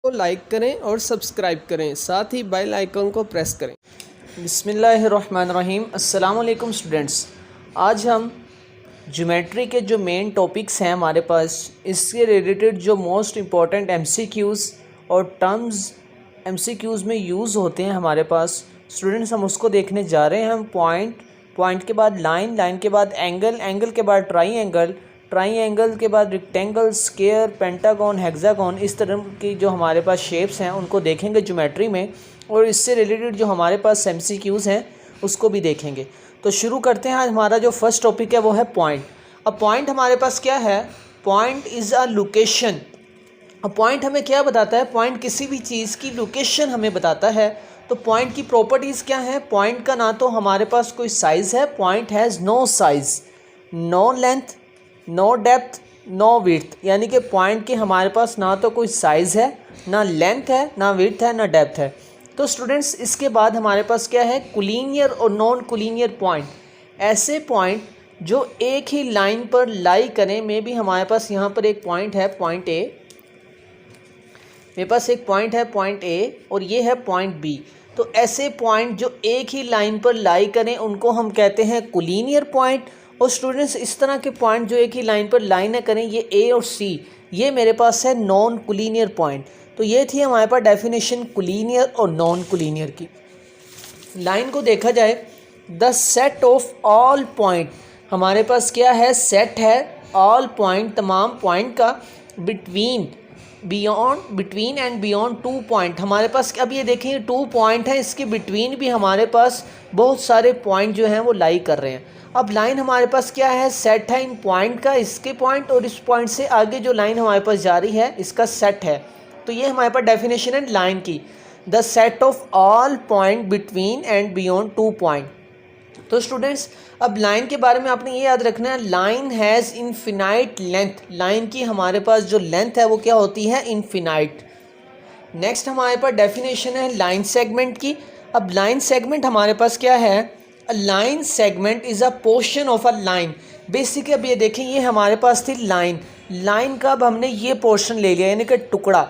को लाइक करें और सब्सक्राइब करें, साथ ही बेल आइकन को प्रेस करें। बिस्मिल्लाहिर्रहमानिर्रहीम। अस्सलाम वालेकुम स्टूडेंट्स, आज हम ज्योमेट्री के जो मेन टॉपिक्स हैं हमारे पास, इससे रिलेटेड जो मोस्ट इम्पॉर्टेंट एमसीक्यूज़ और टर्म्स एमसीक्यूज़ में यूज़ होते हैं हमारे पास स्टूडेंट्स, हम उसको देखने जा रहे हैं। हम पॉइंट के बाद लाइन, लाइन के बाद एंगल के बाद ट्राइंगल के बाद रेक्टेंगल, स्क्वायर, पेंटागन, हेक्सागन, इस तरह की जो हमारे पास शेप्स हैं उनको देखेंगे ज्योमेट्री में, और इससे रिलेटेड जो हमारे पास एमसीक्यूज़ हैं उसको भी देखेंगे। तो शुरू करते हैं। आज हमारा जो फर्स्ट टॉपिक है वो है पॉइंट। अब पॉइंट हमारे पास क्या है? Point is a location. अब पॉइंट हमें क्या बताता है? पॉइंट किसी भी चीज़ की लोकेशन हमें बताता है। तो पॉइंट की प्रॉपर्टीज़ क्या है? पॉइंट का ना तो हमारे पास कोई साइज़ है, point has no size, no length, no depth, no width, यानी कि पॉइंट के हमारे पास ना तो कोई साइज़ है, ना लेंथ है, ना विड्थ है, ना डेप्थ है। तो स्टूडेंट्स इसके बाद हमारे पास क्या है? कोलिनियर और नॉन कोलिनियर पॉइंट। ऐसे पॉइंट जो एक ही लाइन पर लाई करें। में भी हमारे पास यहाँ पर एक पॉइंट है, पॉइंट ए, मेरे पास एक पॉइंट है पॉइंट ए, और ये है पॉइंट बी। तो ऐसे पॉइंट जो एक ही लाइन पर लाई करें उनको हम कहते हैं कोलिनियर पॉइंट। और स्टूडेंट्स इस तरह के पॉइंट जो एक ही लाइन पर लाई ना करें, ये ए और सी, ये मेरे पास है नॉन कोलिनियर पॉइंट। तो ये थी हमारे पास डेफिनेशन कोलिनियर और नॉन कोलिनियर की। लाइन को देखा जाए, the set of all point, हमारे पास क्या है? सेट है ऑल पॉइंट, तमाम पॉइंट का, बिटवीन एंड बियॉन्ड 2 पॉइंट। हमारे पास अब ये देखें 2 पॉइंट हैं, इसके बिटवीन भी हमारे पास बहुत सारे पॉइंट जो हैं वो लाई कर रहे हैं। अब लाइन हमारे पास क्या है? सेट है इन पॉइंट का, इसके पॉइंट और इस पॉइंट से आगे जो लाइन हमारे पास जा रही है इसका सेट है। तो ये हमारे पास डेफिनेशन है लाइन की, the set of all point between and beyond 2 point. तो स्टूडेंट्स अब लाइन के बारे में आपने ये याद रखना है, line has infinite length. Line की हमारे पास जो लेंथ है वो क्या होती है? इनफिनाइट। नेक्स्ट हमारे पास डेफिनेशन है लाइन सेगमेंट की। अब लाइन सेगमेंट हमारे पास क्या है? A line segment is a portion of a line. Basically अब ये देखें, ये हमारे पास थी लाइन का, अब हमने ये पोर्शन ले लिया, यानी कि टुकड़ा।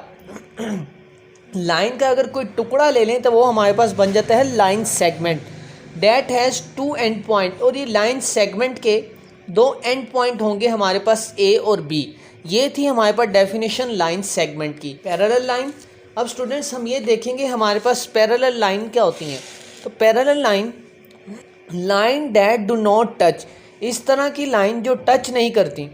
लाइन का अगर कोई टुकड़ा ले लें तो वो हमारे पास बन जाता है line segment. That has 2 and point, और ये लाइन सेगमेंट के 2 एंड पॉइंट होंगे हमारे पास ए और बी। ये थी हमारे पास डेफिनेशन लाइन सेगमेंट की। पैरेलल लाइन, अब स्टूडेंट्स हम ये देखेंगे हमारे पास पैरेलल लाइन क्या होती हैं। तो parallel line that do not touch, इस तरह की लाइन जो टच नहीं करती,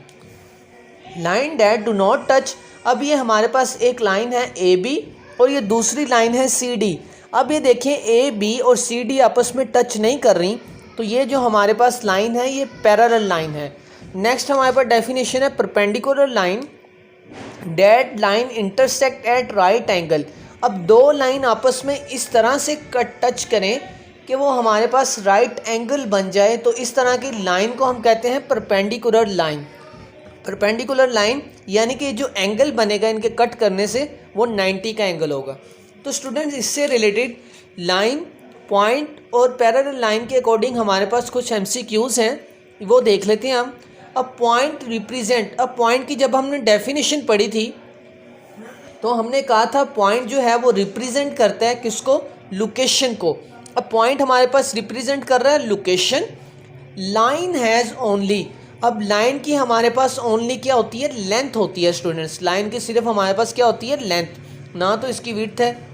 line that do not touch. अब ये हमारे पास एक लाइन है ए बी और ये दूसरी लाइन है सी डी। अब ये देखें ए बी और सी डी आपस में टच नहीं कर रही, तो ये जो हमारे पास लाइन है ये पैरेलल लाइन है। नेक्स्ट हमारे पास डेफिनेशन है perpendicular line, that line intersect at right angle. अब 2 लाइन आपस में इस तरह से टच करें कि वो हमारे पास राइट एंगल बन जाए, तो इस तरह की लाइन को हम कहते हैं परपेंडिकुलर लाइन। परपेंडिकुलर लाइन यानी कि जो एंगल बनेगा इनके कट करने से वो 90 का एंगल होगा। तो स्टूडेंट्स इससे रिलेटेड लाइन, पॉइंट और पैरेलल लाइन के अकॉर्डिंग हमारे पास कुछ एमसीक्यूज़ हैं, वो देख लेते हैं हम। अब पॉइंट रिप्रेजेंट, अब पॉइंट की जब हमने डेफिनेशन पढ़ी थी तो हमने कहा था पॉइंट जो है वो रिप्रेजेंट करता है किसको? लोकेशन को। अब पॉइंट हमारे पास रिप्रेजेंट कर रहा है लोकेशन। लाइन हैज़ ओनली, अब लाइन की हमारे पास ओनली क्या होती है? लेंथ होती है स्टूडेंट्स। लाइन की सिर्फ हमारे पास क्या होती है? लेंथ, ना तो इसकी विड्थ है।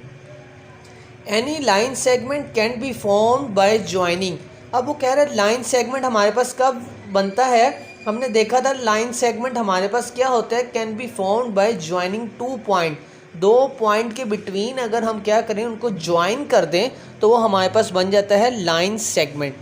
Any line segment can be formed by joining. अब वो कह रहे हैं लाइन सेगमेंट हमारे पास कब बनता है? हमने देखा था लाइन सेगमेंट हमारे पास क्या होता है? Can be formed by joining 2 point. 2 point के बिटवीन अगर हम क्या करें, उनको ज्वाइन कर दें तो वो हमारे पास बन जाता है line segment.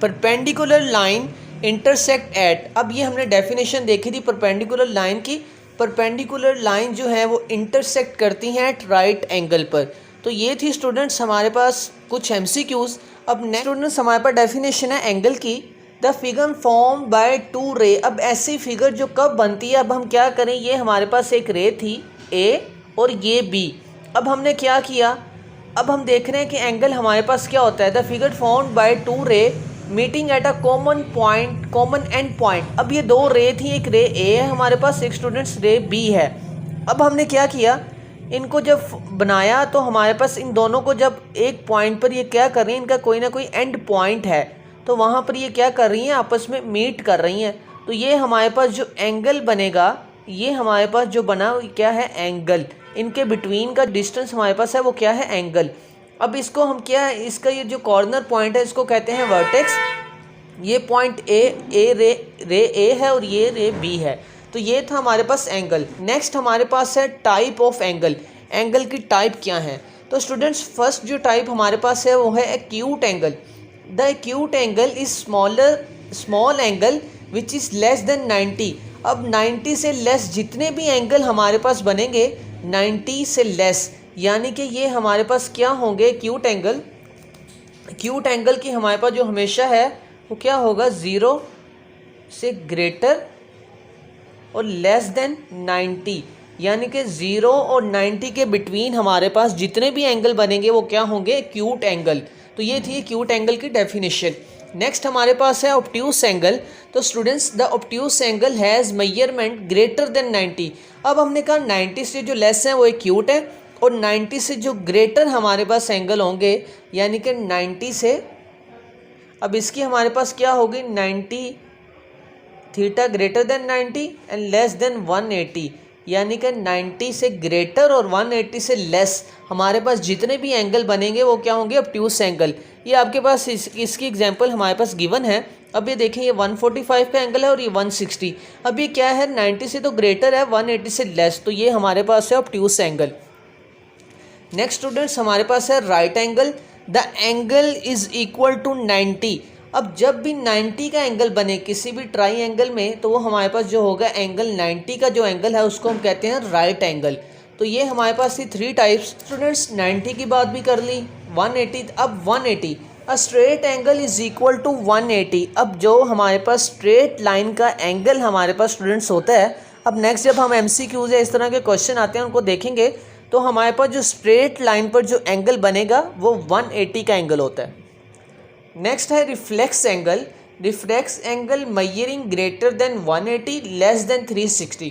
Perpendicular line intersect eight, अब ये हमने डेफिनेशन देखी थी परपेंडिकुलर लाइन की। परपेंडिकुलर लाइन जो है वो इंटरसेक्ट करती हैं एट राइट एंगल पर। तो ये थी स्टूडेंट्स हमारे पास कुछ एमसीक्यूज़। अब नेक्स्ट स्टूडेंट्स हमारे पास डेफिनेशन है एंगल की। द फिगर फॉर्म बाय 2 रे। अब ऐसी फिगर जो कब बनती है? अब हम क्या करें, ये हमारे पास एक रे थी ए और ये बी। अब हमने क्या किया, अब हम देख रहे हैं कि एंगल हमारे पास क्या होता है? द फिगर फॉर्म बाय 2 रे meeting at a common point, common and point. अब ये 2 रे थी, एक रे ए है हमारे पास, एक स्टूडेंट्स रे बी है। अब हमने क्या किया, इनको जब बनाया तो हमारे पास इन दोनों को जब एक पॉइंट पर ये क्या कर रही हैं, इनका कोई ना कोई एंड पॉइंट है, तो वहाँ पर ये क्या कर रही हैं, आपस में मीट कर रही हैं। तो ये हमारे पास जो एंगल बनेगा, ये हमारे पास जो बना वो क्या है, एंगल। इनके बिटवीन का डिस्टेंस हमारे पास है वो क्या है, एंगल। अब इसको हम क्या है, इसका ये जो कॉर्नर पॉइंट है इसको कहते हैं वर्टेक्स। ये पॉइंट ए रे ए है और ये रे बी है। तो ये था हमारे पास एंगल। नेक्स्ट हमारे पास है टाइप ऑफ एंगल। एंगल की टाइप क्या है? तो स्टूडेंट्स फर्स्ट जो टाइप हमारे पास है वो है acute angle. The acute angle is small angle which is less than 90। अब 90 से लेस जितने भी एंगल हमारे पास बनेंगे 90 से लेस, यानी कि ये हमारे पास क्या होंगे, एक्यूट एंगल। एक्यूट एंगल की हमारे पास जो हमेशा है वो क्या होगा, 0 से ग्रेटर और लेस देन 90, यानी कि 0 और 90 के बिटवीन हमारे पास जितने भी एंगल बनेंगे वो क्या होंगे, एक्यूट एंगल। तो ये थी एक्यूट एंगल की डेफिनेशन। नेक्स्ट हमारे पास है ऑब्ट्यूस एंगल। तो students the obtuse angle has measurement greater than 90। अब हमने कहा 90 से जो लेस है वो एक्यूट है, और 90 से जो ग्रेटर हमारे पास एंगल होंगे, यानी कि 90 से, अब इसकी हमारे पास क्या होगी, 90 theta greater than 90 and less than 180, यानी कि 90 से ग्रेटर और 180 से लेस हमारे पास जितने भी एंगल बनेंगे वो क्या होंगे, ऑब्ट्यूस एंगल। ये आपके पास इसकी एग्जांपल हमारे पास गिवन है। अब ये देखें, ये 145 का एंगल है और ये 160। अब ये क्या है, 90 से तो ग्रेटर है, 180 से लेस, तो ये हमारे पास है ऑब्ट्यूस एंगल। नेक्स्ट स्टूडेंट्स हमारे पास है right angle. The angle is equal to 90। अब जब भी 90 का एंगल बने किसी भी ट्राई एंगल में, तो वो हमारे पास जो होगा एंगल 90 का जो एंगल है उसको हम कहते हैं राइट एंगल। तो ये हमारे पास थी 3 टाइप्स। स्टूडेंट्स 90 की बात भी कर ली, 180। अब 180, a straight angle is equal to 180। अब जो हमारे पास स्ट्रेट लाइन का एंगल हमारे पास स्टूडेंट्स होता है, अब नेक्स्ट जब हम MCQs या इस तरह के क्वेश्चन आते हैं उनको देखेंगे, तो हमारे पास जो स्ट्रेट लाइन पर जो एंगल बनेगा वो 180 का एंगल होता है। नेक्स्ट है reflex angle. Reflex angle measuring greater than 180 less than 360।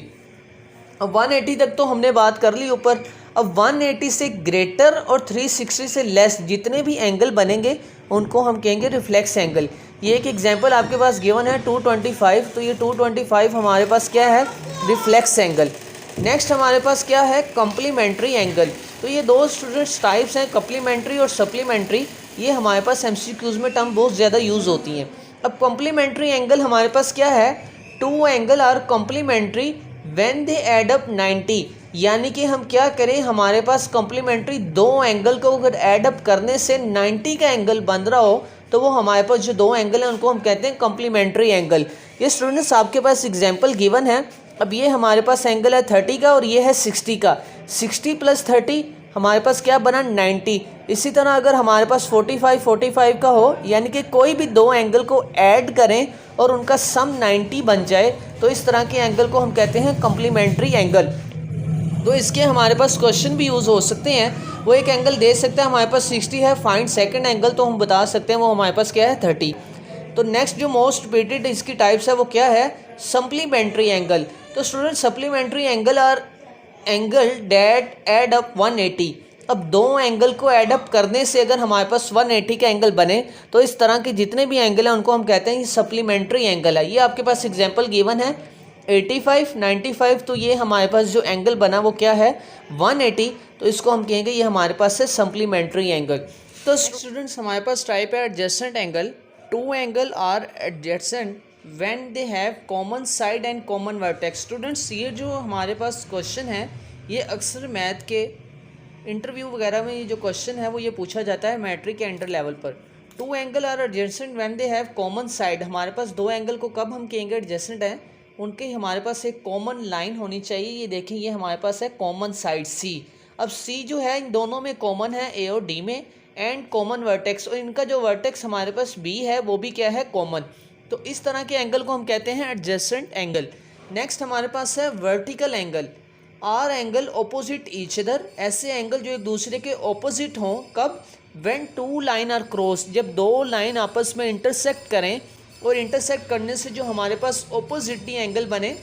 अब 180 तक तो हमने बात कर ली ऊपर। अब 180 से ग्रेटर और 360 से लेस जितने भी एंगल बनेंगे उनको हम कहेंगे रिफ्लेक्स एंगल। ये एक एग्जांपल आपके पास गिवन है 225। तो ये 225 हमारे पास क्या है, रिफ्लेक्स एंगल। नेक्स्ट हमारे पास क्या है, कॉम्प्लीमेंट्री एंगल। तो ये दो स्टूडेंट्स टाइप्स हैं, कॉम्प्लीमेंट्री और सप्लीमेंट्री। ये हमारे पास MCQs में टर्म बहुत ज़्यादा यूज़ होती हैं। अब कॉम्प्लीमेंट्री एंगल हमारे पास क्या है, 2 angle are complementary when they add up 90। यानी कि हम क्या करें, हमारे पास कॉम्प्लीमेंट्री 2 एंगल को अगर एड अप करने से 90 का एंगल बन रहा हो, तो वो हमारे पास जो 2 एंगल हैं उनको हम कहते हैं कॉम्प्लीमेंट्री एंगल। ये स्टूडेंट्स आपके पास एग्जाम्पल गिवन है। अब ये हमारे पास एंगल है 30 का और ये है 60 का। 60 + 30 हमारे पास क्या बना, 90। इसी तरह अगर हमारे पास 45 का हो, यानी कि कोई भी 2 एंगल को ऐड करें और उनका सम 90 बन जाए, तो इस तरह के एंगल को हम कहते हैं कॉम्प्लीमेंट्री एंगल। तो इसके हमारे पास क्वेश्चन भी यूज़ हो सकते हैं। वो एक एंगल दे सकता है, हमारे पास 60 है, फाइंड सेकंड एंगल, तो हम बता सकते हैं वो हमारे पास क्या है, 30। तो नेक्स्ट जो मोस्ट रिपीटेड इसकी टाइप्स है वो क्या है, सप्लीमेंट्री एंगल। तो student supplementary angle are angle that add up 180। अब 2 एंगल को एड अप करने से अगर हमारे पास 180 का एंगल बने, तो इस तरह के जितने भी एंगल हैं उनको हम कहते हैं ये सप्लीमेंट्री एंगल है। ये आपके पास एग्जांपल गिवन है 85, 95। तो ये हमारे पास जो एंगल बना वो क्या है, 180। तो इसको हम कहेंगे ये हमारे पास है सप्लीमेंट्री एंगल। तो स्टूडेंट्स हमारे पास टाइप है adjacent angle. 2 angle are adjacent when they have common side and common vertex. Students ये जो हमारे पास क्वेश्चन है, ये अक्सर मैथ के इंटरव्यू वगैरह में ये जो क्वेश्चन है वो ये पूछा जाता है मैट्रिक के इंटर लेवल पर। 2 angle are adjacent when they have common side. हमारे पास 2 एंगल को कब हम कहेंगे एडजेसेंट है, उनके हमारे पास एक कॉमन लाइन होनी चाहिए। ये देखें, ये हमारे पास है कॉमन साइड C। अब C जो है इन दोनों में कॉमन है, A और D में, एंड कॉमन वर्टेक्स, और इनका जो वर्टेक्स हमारे पास B है वो भी क्या है, कॉमन। तो इस तरह के एंगल को हम कहते हैं एडजेसेंट एंगल। नेक्स्ट हमारे पास है vertical angle. Are angle opposite each other. ऐसे एंगल जो एक दूसरे के ऑपोजिट हों, कब, व्हेन 2 लाइन आर क्रॉस, जब 2 लाइन आपस में इंटरसेक्ट करें, और इंटरसेक्ट करने से जो हमारे पास ऑपोजिटली एंगल बने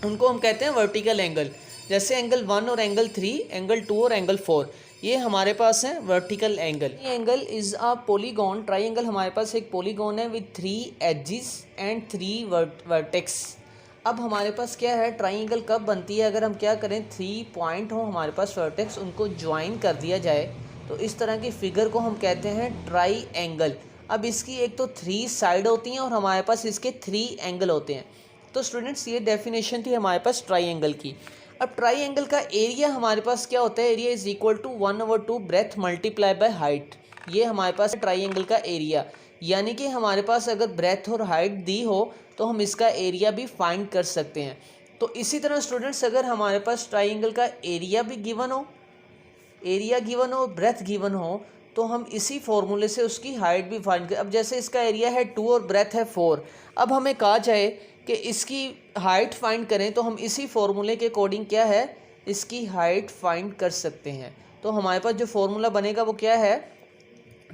उनको हम कहते हैं वर्टिकल एंगल। जैसे एंगल 1 और एंगल 3, एंगल 2 और एंगल 4, ये हमारे पास है वर्टिकल एंगल। ये angle is a polygon, triangle हमारे पास एक पॉलीगॉन है विथ 3 एजेस एंड 3 वर्टेक्स। अब हमारे पास क्या है, ट्राइंगल कब बनती है, अगर हम क्या करें 3 पॉइंट हो हमारे पास वर्टेक्स, उनको ज्वाइन कर दिया जाए तो इस तरह की फिगर को हम कहते हैं ट्राई एंगल। अब इसकी एक तो 3 साइड होती हैं और हमारे पास इसके 3 एंगल होते हैं। तो स्टूडेंट्स ये डेफिनेशन थी हमारे पास ट्राई एंगल की। अब ट्राई एंगल का एरिया हमारे पास क्या होता है, area is equal to 1/2 breadth multiply by height. ये हमारे पास ट्राई एंगल का एरिया, यानी कि हमारे पास अगर ब्रेथ और हाइट दी हो तो हम इसका एरिया भी फाइंड कर सकते हैं। तो इसी तरह स्टूडेंट्स अगर हमारे पास ट्राइंगल का एरिया भी गिवन हो, एरिया गिवन हो, ब्रेथ गिवन हो, तो हम इसी फॉर्मूले से उसकी हाइट भी फाइंड कर। अब जैसे इसका एरिया है 2 और ब्रेथ है 4, अब हमें कहा जाए कि इसकी हाइट फाइंड करें तो हम इसी फॉर्मूले के अकॉर्डिंग क्या है, इसकी हाइट फाइंड कर सकते हैं। तो हमारे पास जो फॉर्मूला बनेगा वो क्या है,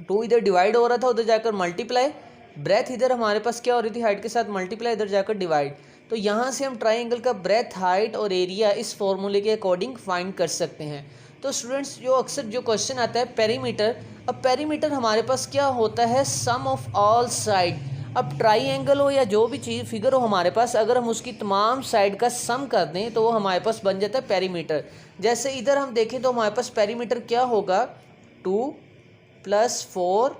2 इधर डिवाइड हो रहा था उधर जाकर मल्टीप्लाई, ब्रेथ इधर हमारे पास क्या हो रही थी हाइट के साथ मल्टीप्लाई, इधर जाकर डिवाइड। तो यहाँ से हम ट्राइंगल का ब्रेथ, हाइट और एरिया इस फॉर्मूले के अकॉर्डिंग फाइंड कर सकते हैं। तो स्टूडेंट्स जो अक्सर जो क्वेश्चन आता है पेरीमीटर, अब पेरीमीटर हमारे पास क्या होता है, सम ऑफ ऑल साइड। अब ट्राइंगल हो या जो भी चीज़ फिगर हो हमारे पास, अगर हम उसकी तमाम साइड का सम कर दें तो वो हमारे पास बन जाता है पेरीमीटर। जैसे इधर हम देखें तो हमारे पास पेरीमीटर क्या होगा, 2 + 4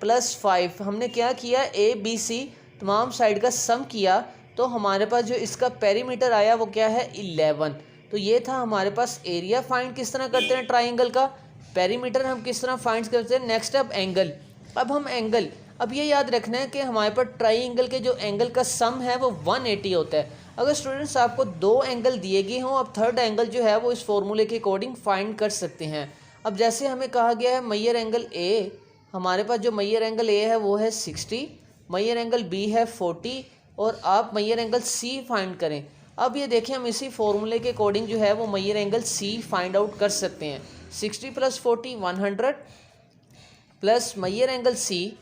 + 5। हमने क्या किया, ABC तमाम साइड का सम किया तो हमारे पास जो इसका पेरीमीटर आया वो क्या है, 11। तो ये था हमारे पास एरिया फाइंड किस तरह करते हैं ट्राइंगल का, पेरीमीटर हम किस तरह फाइंड करते हैं। नेक्स्ट अब एंगल, अब हम एंगल, अब ये याद रखना है कि हमारे पास ट्राइंगल के जो एंगल का सम है वो 180 होता है। अगर स्टूडेंट्स आपको 2 एंगल दिए गए हों, अब थर्ड एंगल जो है वो इस फॉर्मूले के अकॉर्डिंग फाइंड कर सकते हैं। अब जैसे हमें कहा गया है मैयर एंगल ए, हमारे पास जो मैयर एंगल ए है वो है 60, मैयर एंगल बी है 40 और आप मैयर एंगल सी फाइंड करें। अब ये देखें हम इसी फॉर्मूले के अकॉर्डिंग जो है वो Maihar angle C find out कर सकते हैं। 60 + 40 100 प्लस मैयर एंगल सी,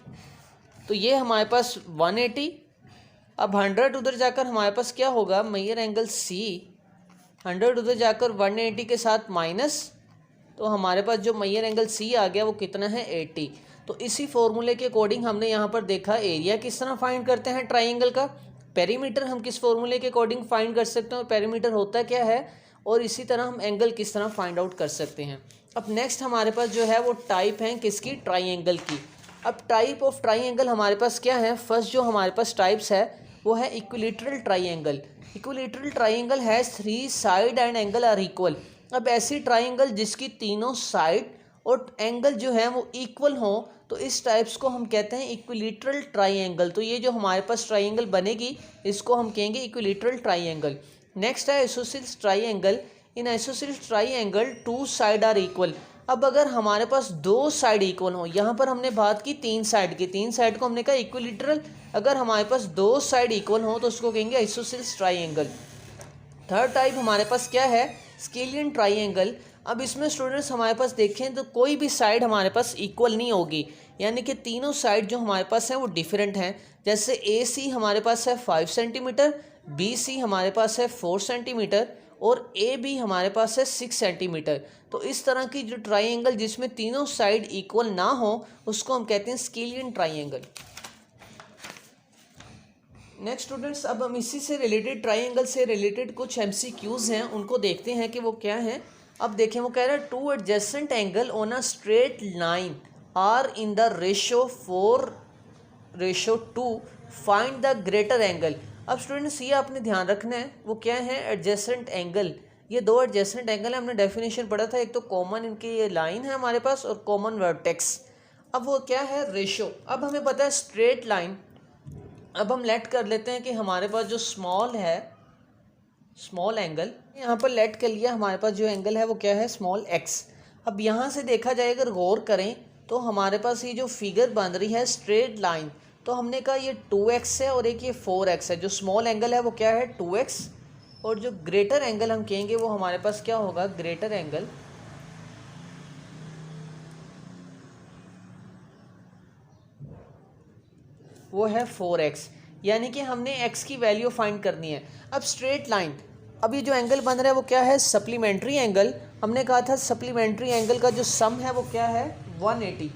तो ये हमारे पास 180। अब 100 उधर जाकर हमारे पास क्या होगा, मैयर एंगल सी 100 उधर जाकर 180 के साथ माइनस, तो हमारे पास जो मैयर एंगल सी आ गया वो कितना है, 80। तो इसी फॉर्मूले के अकॉर्डिंग हमने यहाँ पर देखा एरिया किस तरह फाइंड करते हैं ट्राइंगल का, पेरीमीटर हम किस फॉर्मूले के अकॉर्डिंग फाइंड कर सकते हैं और पेरीमीटर होता क्या है, और इसी तरह हम एंगल किस तरह फाइंड आउट कर सकते हैं। अब नेक्स्ट हमारे पास जो है वो टाइप है किसकी, ट्राइंगल की। अब टाइप ऑफ ट्राइंगल हमारे पास क्या है, फर्स्ट जो हमारे पास टाइप्स है वो है equilateral triangle. Equilateral triangle has 3 side and angle are equal. अब ऐसी ट्राइंगल जिसकी तीनों साइड और एंगल जो है वो इक्वल हो तो इस टाइप्स को हम कहते हैं इक्विलेटरल ट्राइंगल। तो ये जो हमारे पास ट्राइंगल बनेगी इसको हम कहेंगे इक्विलेटरल ट्राइंगल। नेक्स्ट है isosceles triangle. In isosceles triangle 2 side are equal. अब अगर हमारे पास 2 साइड इक्वल हो, यहाँ पर हमने बात की 3 साइड की, 3 साइड को हमने कहा इक्विलेटरल, अगर हमारे पास 2 साइड इक्वल हो तो उसको कहेंगे आइसोसेलेस ट्राइंगल। थर्ड टाइप हमारे पास क्या है, स्केलियन ट्राइंगल। अब इसमें स्टूडेंट्स हमारे पास देखें तो कोई भी साइड हमारे पास इक्वल नहीं होगी, यानी कि तीनों साइड जो हमारे पास हैं वो डिफरेंट हैं। जैसे AC हमारे पास है 5 सेंटीमीटर, BC हमारे पास है 4 सेंटीमीटर और AB हमारे पास है 6 सेंटीमीटर। तो इस तरह की जो ट्राइंगल जिसमें तीनों साइड इक्वल ना हो उसको हम कहते हैं स्केलियन ट्राइंगल। नेक्स्ट स्टूडेंट्स अब हम इसी से रिलेटेड ट्राइंगल से रिलेटेड कुछ MCQs हैं उनको देखते हैं कि वो क्या हैं। अब देखें वो कह रहा है 2 adjacent angle on a straight line are in the ratio 4:2 find the greater angle. अब स्टूडेंट्स ये आपने ध्यान रखना है वो क्या है, एडजेसेंट एंगल। ये 2 एडजेसेंट एंगल है, हमने डेफिनेशन पढ़ा था, एक तो कॉमन इनकी ये लाइन है हमारे पास और कॉमन वर्टेक्स। अब वो क्या है, रेशो। अब हमें पता है स्ट्रेट लाइन, अब हम लेट कर लेते हैं कि हमारे पास जो स्मॉल है, स्मॉल एंगल यहाँ पर लेट कर लिया, हमारे पास जो एंगल है वो क्या है, स्मॉल x। अब यहाँ से देखा जाए अगर गौर करें तो हमारे पास ये जो फिगर बन रही है स्ट्रेट लाइन, तो हमने कहा ये 2x है और एक ये 4x है। जो स्मॉल एंगल है वो क्या है, 2x, और जो ग्रेटर एंगल हम कहेंगे वो हमारे पास क्या होगा, ग्रेटर एंगल वो है 4x। यानी कि हमने x की वैल्यू फाइंड करनी है। अब स्ट्रेट लाइन, अब ये जो एंगल बन रहा है वो क्या है, सप्लीमेंट्री एंगल। हमने कहा था सप्लीमेंट्री एंगल का जो सम है वो क्या है, 180।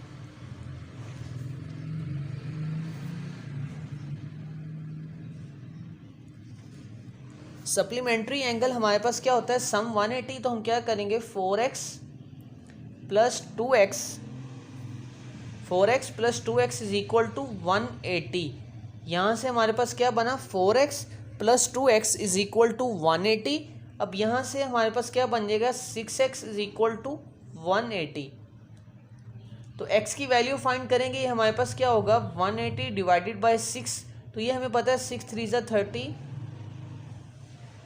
सप्लीमेंट्री एंगल हमारे पास क्या होता है, सम 180। तो हम क्या करेंगे, 4x plus 2x, 4x plus 2x is equal to 180। यहाँ से हमारे पास क्या बना, 4x plus 2x is equal to 180। अब यहाँ से हमारे पास क्या बन जाएगा, 6x इज इक्वल टू 180। तो x की वैल्यू फाइंड करेंगे, ये हमारे पास क्या होगा, 180 डिवाइडेड बाय 6। तो ये हमें पता है 6 3 ज़ा 30,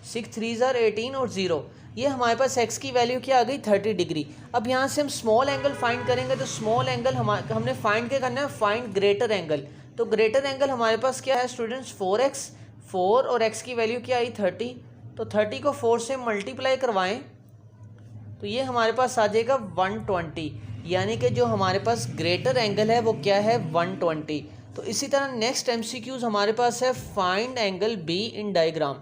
6 3 ज़ा 18 और 0। ये हमारे पास x की वैल्यू क्या आ गई, 30 डिग्री। अब यहाँ से हम स्मॉल एंगल फाइंड करेंगे। तो स्मॉल एंगल हमने फाइंड क्या करना है, फाइंड ग्रेटर एंगल। तो ग्रेटर एंगल हमारे पास क्या है स्टूडेंट्स, 4x, 4 और x की वैल्यू क्या आई, 30। तो 30 को 4 से मल्टीप्लाई करवाएं तो ये हमारे पास आ जाएगा 120। यानी कि जो हमारे पास ग्रेटर एंगल है वो क्या है, 120। तो इसी तरह नेक्स्ट MCQs हमारे पास है, find angle B in diagram.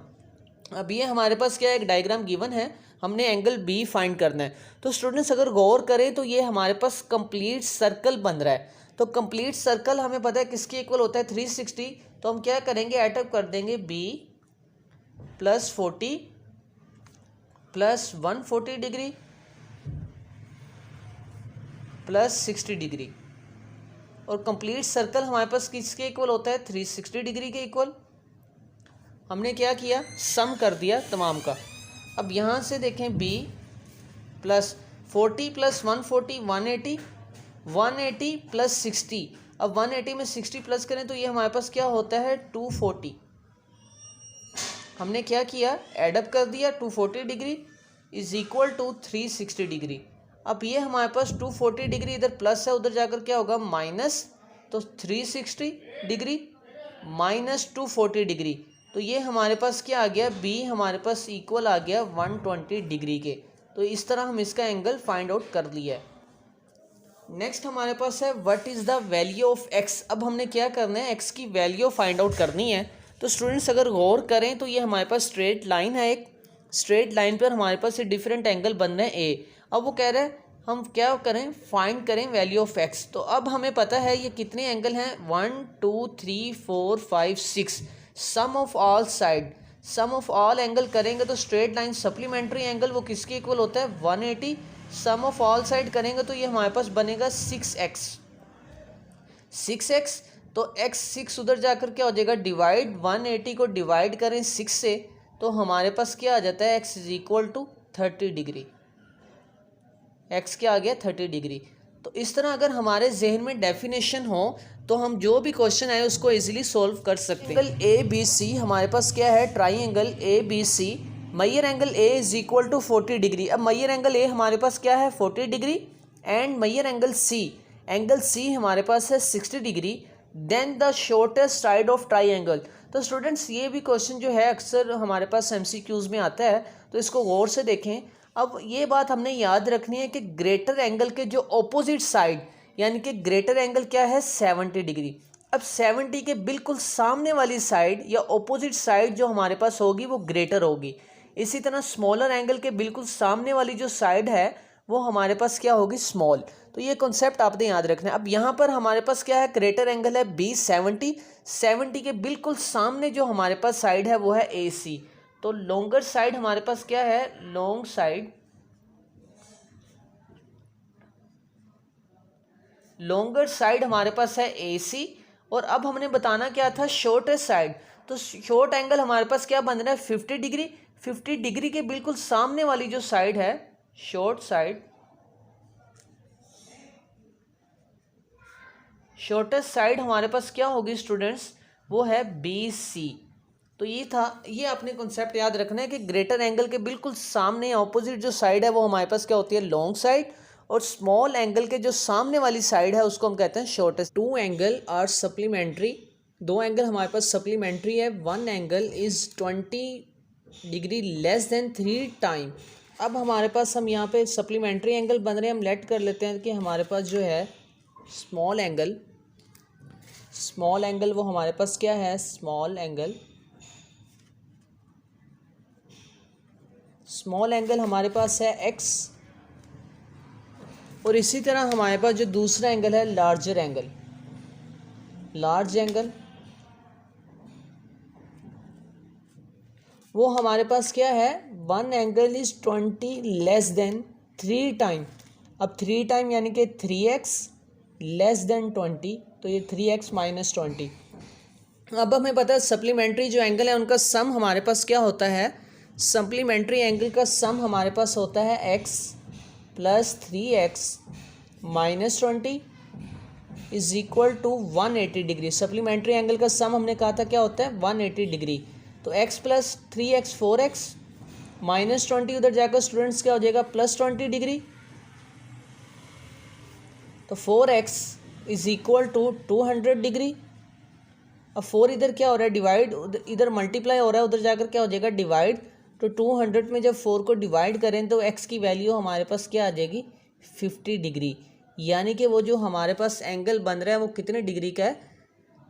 अब ये हमारे पास क्या है, एक डायग्राम गिवन है, हमने एंगल B फाइंड करना है। तो स्टूडेंट्स अगर गौर करें तो ये हमारे पास कंप्लीट सर्कल बन रहा है। तो कंप्लीट सर्कल हमें पता है किसके इक्वल होता है, 360। तो हम क्या करेंगे, एडअप कर देंगे B plus 40 plus 140 degree plus 60 degree. और कंप्लीट सर्कल हमारे पास किसके इक्वल होता है, 360 डिग्री के इक्वल। हमने क्या किया, सम कर दिया तमाम का। अब यहाँ से देखें B प्लस 40 प्लस 140 180, 180 प्लस 60। अब 180 में 60 प्लस करें तो ये हमारे पास क्या होता है, 240। हमने क्या किया, एडअप कर दिया, 240 degree is equal to 360 degree. अब ये हमारे पास 240 डिग्री इधर प्लस है, उधर जाकर क्या होगा, माइनस। तो 360 डिग्री माइनस 240 डिग्री। तो ये हमारे पास क्या आ गया, B हमारे पास इक्वल आ गया 120 डिग्री के। तो इस तरह हम इसका एंगल फाइंड आउट कर लिया है। नेक्स्ट हमारे पास है, what is the value of x। अब हमने क्या करना है, x की वैल्यू फाइंड आउट करनी है। तो स्टूडेंट्स अगर गौर करें तो ये हमारे पास स्ट्रेट लाइन है, एक स्ट्रेट लाइन पर हमारे पास ये डिफरेंट एंगल बन रहे हैं A। अब वो कह रहा है हम क्या करें, फाइंड करें वैल्यू ऑफ x। तो अब हमें पता है ये कितने एंगल हैं, 1 2 3 4 5 6। Sum of all side, sum of all angle करेंगे तो स्ट्रेट लाइन सप्लीमेंट्री एंगल वो किसके इक्वल होता है, 180। सम ऑफ ऑल साइड करेंगे तो ये हमारे पास बनेगा 6x। 6x तो x 6 उधर जाकर क्या हो जाएगा, डिवाइड 180 को डिवाइड करें 6 से तो हमारे पास क्या आ जाता है, x is equal to 30 degree. x क्या आ गया, 30 डिग्री। तो इस तरह अगर हमारे जहन में डेफिनेशन हो तो हम जो भी क्वेश्चन आए उसको इजीली सॉल्व कर सकते हैं। एंगल ABC हमारे पास क्या है, ट्राइंगल ABC। मयर angle A is equal to 40 degree. अब मयर एंगल A हमारे पास क्या है, 40 डिग्री। एंड मयर एंगल C हमारे पास है 60 degree. Then the shortest side of triangle. तो स्टूडेंट्स ये भी क्वेश्चन जो है अक्सर हमारे पास MCQs में आता है, तो इसको गौर से देखें। अब ये बात हमने याद रखनी है कि ग्रेटर एंगल के जो ऑपोजिट साइड, यानी कि ग्रेटर एंगल क्या है, 70 डिग्री। अब 70 के बिल्कुल सामने वाली साइड या ऑपोजिट साइड जो हमारे पास होगी वो ग्रेटर होगी। इसी तरह स्मॉलर एंगल के बिल्कुल सामने वाली जो साइड है वो हमारे पास क्या होगी, स्मॉल। तो ये कॉन्सेप्ट आपने याद रखना है। अब यहाँ पर हमारे पास क्या है, ग्रेटर एंगल है B 70 के बिल्कुल सामने जो हमारे पास साइड है वो है AC। तो लॉन्गर साइड हमारे पास क्या है, लॉन्ग साइड, लॉन्गर साइड हमारे पास है AC। और अब हमने बताना क्या था, शॉर्टेस्ट साइड। तो शॉर्ट एंगल हमारे पास क्या बन रहा है, 50 डिग्री। 50 डिग्री के बिल्कुल सामने वाली जो साइड है, शॉर्ट साइड, शॉर्टेस्ट साइड हमारे पास क्या होगी स्टूडेंट्स, वो है BC। तो ये था, ये आपने कॉन्सेप्ट याद रखना है कि ग्रेटर एंगल के बिल्कुल सामने ऑपोजिट जो साइड है वो हमारे पास क्या होती है, लॉन्ग साइड। और स्मॉल एंगल के जो सामने वाली साइड है उसको हम कहते हैं shortest. Two angle are supplementary, दो एंगल हमारे पास सप्लीमेंट्री है। One angle is 20 degree less than 3 time. अब हमारे पास हम यहाँ पे सप्लीमेंट्री एंगल बन रहे हैं, हम लेट कर लेते हैं कि हमारे पास जो है स्मॉल एंगल वो हमारे पास क्या है, स्मॉल एंगल स्मॉल एंगल हमारे पास है एक्स, और इसी तरह हमारे पास जो दूसरा एंगल है लार्जर एंगल, लार्ज एंगल वो हमारे पास क्या है, one angle is 20 less than 3 time. अब 3 टाइम यानी कि 3x लेस देन 20, तो ये 3x माइनस 20। अब हमें पता है सप्लीमेंट्री जो एंगल है उनका सम हमारे पास क्या होता है, सप्लीमेंट्री एंगल का सम हमारे पास होता है x plus 3x minus 20 is equal to 180 degree. Supplementary angle का सम हमने कहा था क्या होता है, 180 डिग्री। तो x plus 3x 4x minus 20 उधर जाकर स्टूडेंट्स क्या हो जाएगा, प्लस 20 डिग्री। तो 4x is equal to 200 degree. अब 4 इधर क्या हो रहा है, डिवाइड, इधर मल्टीप्लाई हो रहा है, उधर जाकर क्या हो जाएगा, डिवाइड। तो 200 में जब 4 को डिवाइड करें तो x की वैल्यू हमारे पास क्या आ जाएगी, 50 डिग्री। यानी कि वो जो हमारे पास एंगल बन रहा है वो कितने डिग्री का है,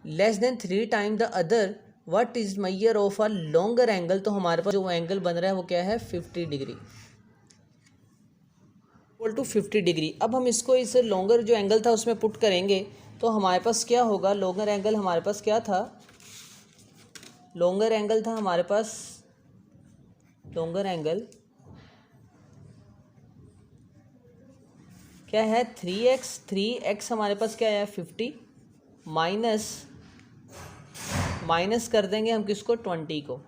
less than 3 time the other. What is measure of a longer angle, तो हमारे पास जो एंगल बन रहा है वो क्या है, 50 डिग्री, इक्वल टू 50 डिग्री। अब हम इसको इस लॉन्गर जो एंगल था उसमें पुट करेंगे तो हमारे पास क्या होगा, लॉन्गर एंगल हमारे पास क्या था, लॉन्गर एंगल था हमारे पास, लॉन्गर एंगल क्या है, 3x हमारे पास क्या है 50, माइनस कर देंगे हम किसको, 20 को।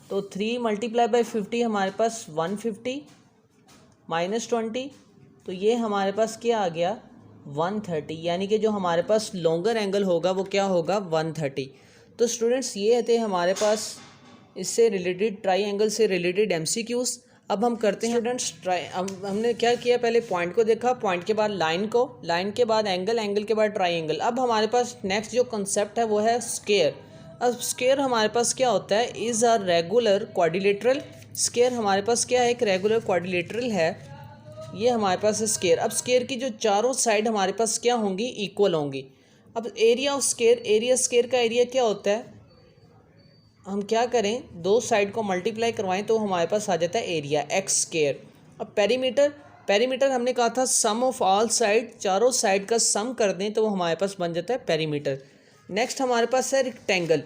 तो 3 मल्टीप्लाई बाई 50 हमारे पास 150 माइनस 20, तो ये हमारे पास क्या आ गया, 130। यानी कि जो हमारे पास लॉन्गर एंगल होगा वो क्या होगा, 130। तो स्टूडेंट्स ये थे हमारे पास इससे रिलेटेड, ट्राई एंगल से रिलेटेड MCQs। अब हम करते हैं स्टूडेंट्स हमने क्या किया, पहले पॉइंट को देखा, पॉइंट के बाद लाइन को, लाइन के बाद एंगल, एंगल के बाद ट्राइंगल। अब हमारे पास नेक्स्ट जो कंसेप्ट है वो है स्केयर। अब स्केयर हमारे पास क्या होता है, is a regular quadrilateral. Square हमारे पास क्या है, एक रेगुलर क्वाड्रिलेटरल है, ये हमारे पास है स्केयर। अब स्केयर की जो चारों साइड हमारे पास क्या होंगी, इक्वल होंगी। अब area of square, area square का एरिया क्या होता है, हम क्या करें, दो साइड को मल्टीप्लाई करवाएं तो हमारे पास आ जाता है एरिया एक्स स्केयर। अब पेरीमीटर, पेरीमीटर हमने कहा था सम ऑफ ऑल साइड, चारों साइड का सम कर दें तो वो हमारे पास बन जाता है पेरीमीटर। नेक्स्ट हमारे पास है rectangle.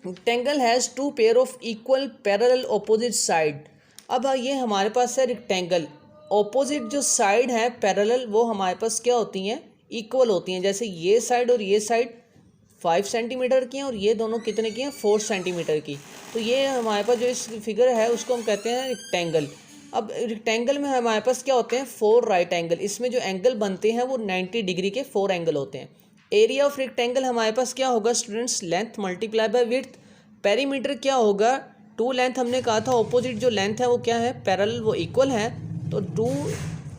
Rectangle has 2 pair of equal parallel opposite side. अब ये हमारे पास है रेक्टेंगल, ऑपोजिट जो साइड है पैरेलल वो हमारे पास क्या होती हैं, इक्वल होती हैं। जैसे ये साइड और ये साइड 5 सेंटीमीटर की हैं और ये दोनों कितने की हैं, 4 सेंटीमीटर की। तो ये हमारे पास जो इस फिगर है उसको हम कहते हैं रेक्टेंगल। अब रेक्टेंगल में हमारे पास क्या होते हैं, 4 राइट एंगल। इसमें जो एंगल बनते हैं वो 90 डिग्री के 4 एंगल होते हैं। एरिया ऑफ रेक्टेंगल हमारे पास क्या होगा students, length multiply by width. Perimeter क्या होगा, 2 लेंथ हमने कहा था, ऑपोजिट जो लेंथ है वो क्या है, पैरेलल, वो इक्वल है, तो 2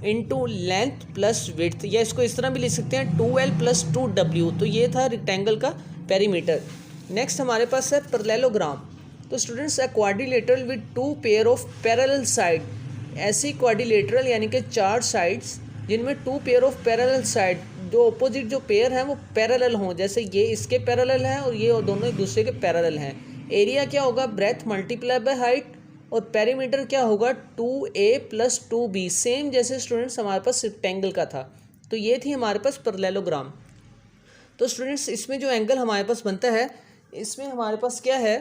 इंटू लेंथ प्लस विड्थ, या इसको इस तरह भी लिख सकते हैं 2L प्लस 2W। तो ये था रेक्टेंगल का पेरीमीटर। नेक्स्ट हमारे पास है पैरेललोग्राम। तो students a quadrilateral with 2 pair of parallel side, ऐसी क्वाड्रिलेटरल यानी कि 4 साइड्स जिनमें 2 पेयर ऑफ पैरेलल साइड, दो ऑपोजिट जो पेयर हैं वो पैरेलल हों, जैसे ये इसके पैरेलल हैं और ये दोनों एक दूसरे के पैरेलल हैं। एरिया क्या होगा, ब्रेथ मल्टीप्लाई बाय हाइट, और पेरीमीटर क्या होगा 2A प्लस 2B, सेम जैसे स्टूडेंट्स हमारे पास रेक्टेंगल का था। तो ये थी हमारे पास पैरेललोग्राम। तो स्टूडेंट्स इसमें जो एंगल हमारे पास बनता है, इसमें हमारे पास क्या है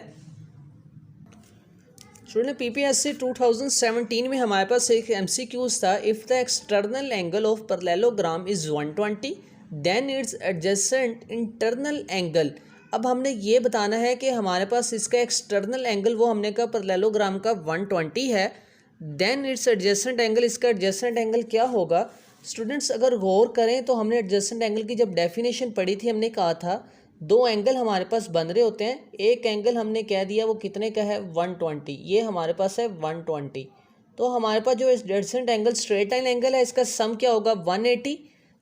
स्टूडेंट, PPSC 2017 में हमारे पास एक MCQs था, if the external angle of parallelogram is 120 then its adjacent internal angle. अब हमने ये बताना है कि हमारे पास इसका एक्सटर्नल एंगल वो हमने कहा पैरेललोग्राम का 120 है, देन इट्स एडजेसेंट एंगल, इसका एडजेसेंट एंगल क्या होगा स्टूडेंट्स। अगर गौर करें तो हमने एडजेसेंट एंगल की जब डेफिनेशन पढ़ी थी, हमने कहा था 2 एंगल हमारे पास बन रहे होते हैं, एक एंगल हमने कह दिया वो कितने का है, 120, ये हमारे पास है 120। तो हमारे पास जो adjacent angle straight line angle है इसका सम क्या होगा, 180।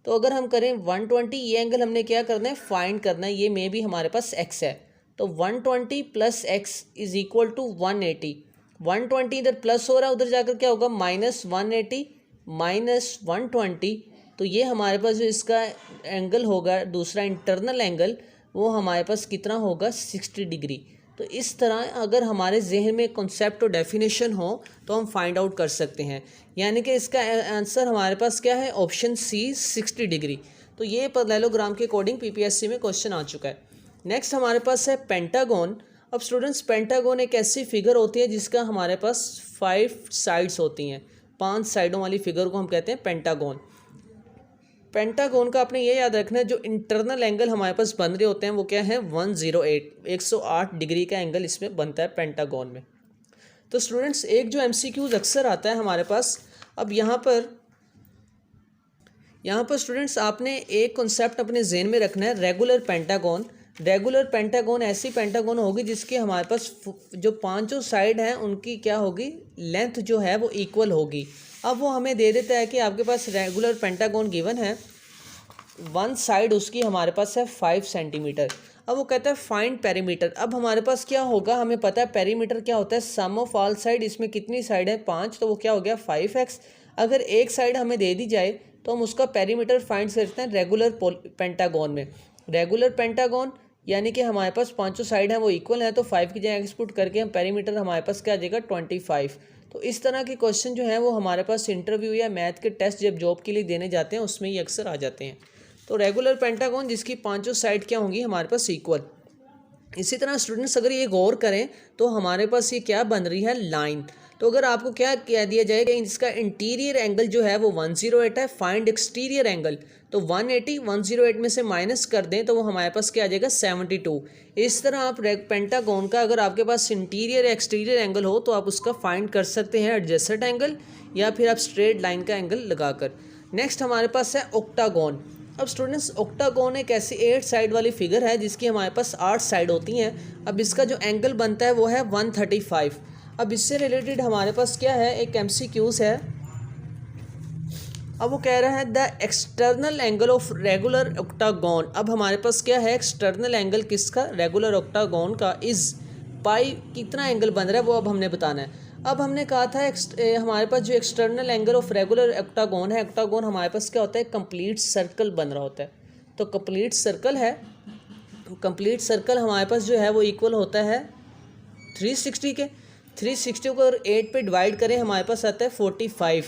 तो अगर हम करें 120, ये एंगल हमने क्या करना है, फाइंड करना है, ये में भी हमारे पास x है, तो 120 plus x is equal to 180। 120 इधर प्लस हो रहा है, उधर जाकर क्या होगा, माइनस 180 माइनस 120। तो ये हमारे पास जो इसका एंगल होगा दूसरा इंटरनल एंगल, वो हमारे पास कितना होगा, 60 डिग्री। तो इस तरह अगर हमारे जहन में कॉन्सेप्ट और डेफिनेशन हो तो हम फाइंड आउट कर सकते हैं। यानी कि इसका आंसर हमारे पास क्या है, ऑप्शन सी 60 डिग्री। तो ये पैरेललोग्राम के अकॉर्डिंग पीपीएससी में क्वेश्चन आ चुका है। नेक्स्ट हमारे पास है पेंटागन। अब स्टूडेंट्स पेंटागन एक ऐसी फिगर होती है जिसका हमारे पास 5 साइड्स होती हैं, 5 साइडों वाली फिगर को हम कहते हैं पेंटागन। पेंटागन का आपने ये याद रखना है, जो इंटरनल एंगल हमारे पास बन रहे होते हैं वो क्या है, 108 डिग्री का एंगल इसमें बनता है पेंटागन में। तो स्टूडेंट्स एक जो एमसीक्यूज अक्सर आता है हमारे पास, अब यहाँ पर स्टूडेंट्स आपने एक कॉन्सेप्ट अपने जहन में रखना है, रेगुलर पेंटागन। रेगुलर पेंटागन ऐसी पेंटागन होगी जिसकी हमारे पास जो पांचों साइड हैं उनकी क्या होगी, लेंथ जो है वो इक्वल होगी। अब वो हमें दे देता है कि आपके पास रेगुलर पेंटागन गिवन है, वन साइड उसकी हमारे पास है 5 सेंटीमीटर। अब वो कहता है फाइंड पेरीमीटर। अब हमारे पास क्या होगा, हमें पता है पेरीमीटर क्या होता है, सम ऑफ ऑल साइड। इसमें कितनी साइड है, 5, तो वो क्या हो गया 5x। अगर एक साइड हमें दे दी जाए तो हम उसका पेरीमीटर फाइंड करते हैं रेगुलर पेंटागन में। रेगुलर पेंटागन यानी कि हमारे पास पांचों साइड हैं वो इक्वल है, तो 5 की जगह एक्सपुट करके हम पेरीमीटर हमारे पास क्या आ जाएगा 25। तो इस तरह के क्वेश्चन जो है वो हमारे पास इंटरव्यू या मैथ के टेस्ट जब जॉब के लिए देने जाते हैं उसमें ये अक्सर आ जाते हैं। तो रेगुलर पेंटागन जिसकी पांचों साइड क्या होंगी हमारे पास इक्वल। इसी तरह स्टूडेंट्स अगर ये गौर करें तो हमारे पास ये क्या बन रही है, लाइन। तो अगर आपको क्या कह दिया जाए कि इसका इंटीरियर एंगल जो है वो 108 है, फाइंड एक्सटीरियर एंगल, तो 108 में से माइनस कर दें तो वो हमारे पास क्या आ जाएगा 72। इस तरह आप पेंटागन का अगर आपके पास इंटीरियर एक्सटीरियर एंगल हो तो आप उसका फाइंड कर सकते हैं एडजेसेंट एंगल, या फिर आप स्ट्रेट लाइन का एंगल लगाकर। नेक्स्ट हमारे पास है ऑक्टागन। अब स्टूडेंट्स ऑक्टागन एक ऐसी 8 साइड वाली फिगर है जिसकी हमारे पास 8 साइड होती हैं। अब इसका जो एंगल बनता है वो है 135। अब इससे रिलेटेड हमारे पास क्या है, एक एमसीक्यूज है। अब वो कह रहा है the external angle of regular octagon. अब हमारे पास क्या है, एक्सटर्नल एंगल किसका, रेगुलर ऑक्टागन का, इज पाई कितना एंगल बन रहा है वो अब हमने बताना है। अब हमने कहा था हमारे पास जो external angle of regular octagon है, ऑक्टागन हमारे पास क्या होता है, कंप्लीट सर्कल बन रहा होता है। तो कंप्लीट सर्कल है, कंप्लीट सर्कल हमारे पास जो है वो इक्वल होता है 360 के। 360 को अगर 8 पे डिवाइड करें हमारे पास आता है 45।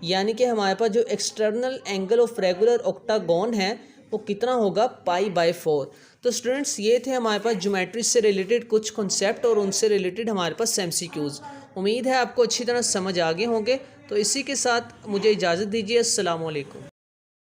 यानी कि हमारे पास जो external angle of regular octagon है वो कितना होगा, π/4। तो स्टूडेंट्स ये थे हमारे पास ज्योमेट्री से रिलेटेड कुछ कॉन्सेप्ट और उनसे रिलेटेड हमारे पास एमसीक्यूज। उम्मीद है आपको अच्छी तरह समझ आ गए होंगे। तो इसी के साथ मुझे इजाज़त दीजिए। अस्सलाम वालेकुम।